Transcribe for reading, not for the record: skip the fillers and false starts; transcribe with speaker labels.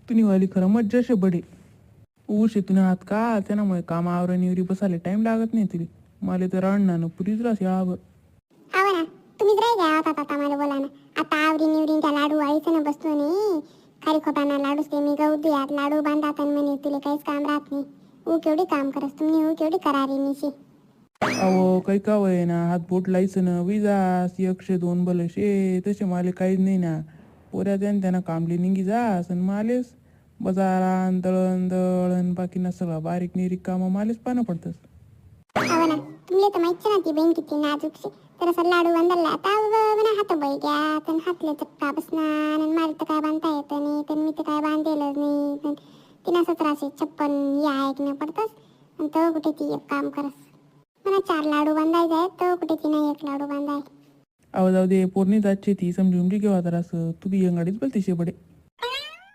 Speaker 1: तुनी वाली खरं मज्जा शे बडे. ऊस तुने हात का त्यामुळे कामावर निवरी बसायला टाइम लागत नाही तिला. मला तर अण्णानं पुरीच रास यावं.
Speaker 2: आवा ना तुम्हीच राही घ्या आता मला बोला ना. आता आवरी निवरीन त्या लाडू वाळीचं ना बसतो नाही. खारी खोटाना लाडूच ते मी गहू द्यात लाडू बांधात आणि म्हणे तुला काहीच काम राहत नाही. ऊ केवढी काम करस तुम्ही ऊ केवढी करारी मीशी.
Speaker 1: अहो काही का वय ना हात बोट लायचं ना विजास 102 भले शे तसे माले काहीच नाही ना. पोऱ्या त्यांना कामली निघी जास आणि मालेस बाजारान दळण दळण बाकीना सगळं बारीक निरीक कामं मालेच पानं पडतस.
Speaker 2: आवा ना तुमले तर माहिती ना ती बहीण किती नाजूक शे. तर असं लाडू बांधायला आता म्हणा हात बाई घ्या तर हातले चटका बसणार आणि मला तर काय बांधता येतं नाही तर मी तर काय बांधेलच नाही. तिनं असं त्रास आहे 56 या ऐकणं पडतंस आणि तो कुठे ती एक काम करस. मला 4 लाडू बांधायचे आहेत तो कुठे ती नाही 1 लाडू बांधाय.
Speaker 1: अहो जाऊ दे पोरणी जातची ती समजून बी घेवा तर असं तू बी अंगाडीच बोलते शे बडे.